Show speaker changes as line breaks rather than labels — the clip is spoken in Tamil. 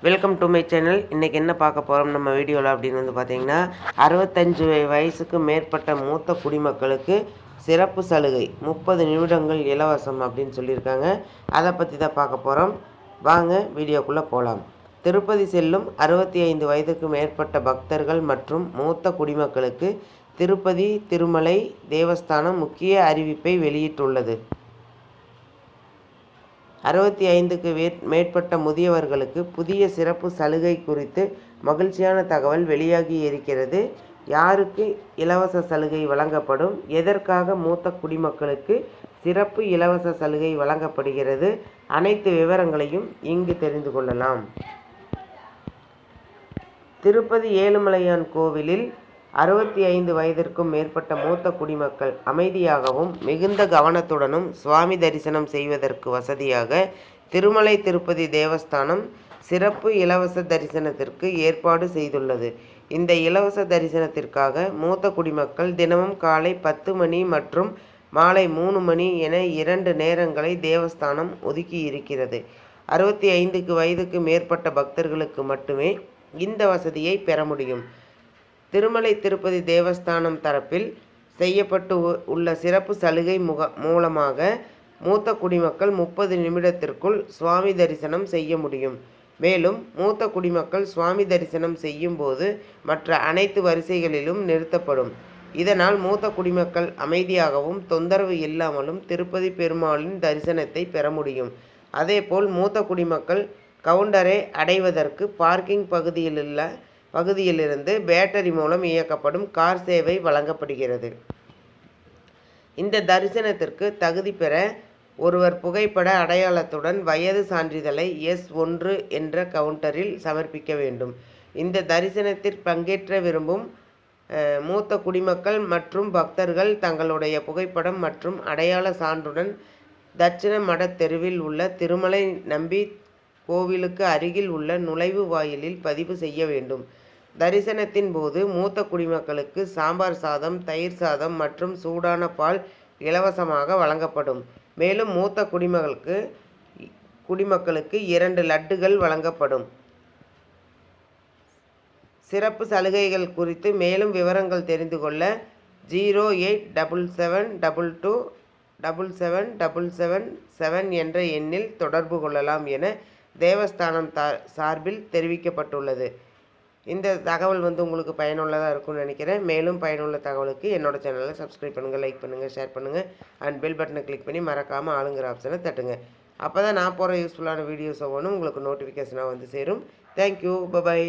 Welcome to my channel. இன்றைக்கி என்ன பார்க்க போகிறோம் நம்ம வீடியோவில் அப்படின்னு வந்து பார்த்திங்கன்னா 65 வயசுக்கு மேற்பட்ட மூத்த குடிமக்களுக்கு சிறப்பு சலுகை 30 நிமிடங்கள் இலவசம் அப்படின்னு சொல்லியிருக்காங்க. அதை பற்றி தான் பார்க்க போகிறோம். வாங்க வீடியோக்குள்ளே போகலாம். திருப்பதி செல்லும் 65 வயதுக்கு மேற்பட்ட பக்தர்கள் மற்றும் மூத்த குடிமக்களுக்கு திருப்பதி திருமலை தேவஸ்தானம் முக்கிய அறிவிப்பை வெளியிட்டுள்ளது. 65க்கு மேற்பட்ட முதியவர்களுக்கு புதிய சிறப்பு சலுகை குறித்து மகிழ்ச்சியான தகவல் வெளியாகி இருக்கிறது. யாருக்கு இலவச சலுகை வழங்கப்படும், எதற்காக மூத்த குடிமக்களுக்கு சிறப்பு இலவச சலுகை வழங்கப்படுகிறது, அனைத்து விவரங்களையும் இங்கு தெரிந்து கொள்ளலாம். திருப்பதி ஏழுமலையான் கோவிலில் 65 வயதிற்கும் மேற்பட்ட மூத்த குடிமக்கள் அமைதியாகவும் மிகுந்த கவனத்துடனும் சுவாமி தரிசனம் செய்வதற்கு வசதியாக திருமலை திருப்பதி தேவஸ்தானம் சிறப்பு இலவச தரிசனத்திற்கு ஏற்பாடு செய்துள்ளது. இந்த இலவச தரிசனத்திற்காக மூத்த குடிமக்கள் தினமும் காலை 10 மணி மற்றும் மாலை 3 மணி என 2 நேரங்களை தேவஸ்தானம் ஒதுக்கி இருக்கிறது. 65 வயதுக்கு மேற்பட்ட பக்தர்களுக்கு மட்டுமே இந்த வசதியை பெற முடியும். திருமலை திருப்பதி தேவஸ்தானம் தரப்பில் செய்யப்பட்டு உள்ள சிறப்பு சலுகை மூலமாக மூத்த குடிமக்கள் 30 நிமிடத்திற்குள் சுவாமி தரிசனம் செய்ய முடியும். மேலும் மூத்த குடிமக்கள் சுவாமி தரிசனம் செய்யும் போது மற்ற அனைத்து வரிசைகளிலும் நிறுத்தப்படும். இதனால் மூத்த குடிமக்கள் அமைதியாகவும் தொந்தரவு இல்லாமலும் திருப்பதி பெருமாளின் தரிசனத்தை பெற முடியும். அதேபோல் மூத்த குடிமக்கள் கவுண்டரை அடைவதற்கு பார்க்கிங் பகுதியிலிருந்து பேட்டரி மூலம் இயக்கப்படும் கார் சேவை வழங்கப்படுகிறது. இந்த தரிசனத்திற்கு தகுதி பெற ஒருவர் புகைப்பட அடையாளத்துடன் வயது சான்றிதழை S1 என்ற கவுண்டரில் சமர்ப்பிக்க வேண்டும். இந்த தரிசனத்தில் பங்கேற்ற விரும்பும் மூத்த குடிமக்கள் மற்றும் பக்தர்கள் தங்களுடைய புகைப்படம் மற்றும் அடையாள சான்றுடன் தட்சிண மட தெருவில் உள்ள திருமலை நம்பி கோவிலுக்கு அருகில் உள்ள நுழைவு வாயிலில் பதிவு செய்ய வேண்டும். தரிசனத்தின் போது மூத்த குடிமக்களுக்கு சாம்பார் சாதம், தயிர் சாதம் மற்றும் சூடான பால் இலவசமாக வழங்கப்படும். மேலும் மூத்த குடிமக்களுக்கு 2 லட்டுகள் வழங்கப்படும். சிறப்பு சலுகைகள் குறித்து மேலும் விவரங்கள் தெரிந்து கொள்ள 0877227777 என்ற எண்ணில் தொடர்பு கொள்ளலாம் என தேவஸ்தானம் சார்பில் தெரிவிக்கப்பட்டுள்ளது. இந்த தகவல் உங்களுக்கு பயனுள்ளதாக இருக்கும்னு நினைக்கிறேன். மேலும் பயனுள்ள தகவலுக்கு என்னோட சேனலை சப்ஸ்கிரைப் பண்ணுங்கள், லைக் பண்ணுங்கள், ஷேர் பண்ணுங்கள் அண்ட் பெல் பட்டனை கிளிக் பண்ணி மறக்காமல் ஆளுங்கிற ஆப்ஷனை தட்டுங்க. அப்போ தான் நான் போகிற யூஸ்ஃபுல்லான வீடியோஸ் ஒவ்வொன்றும் உங்களுக்கு நோட்டிஃபிகேஷனாக வந்து சேரும். Thank you, bye bye.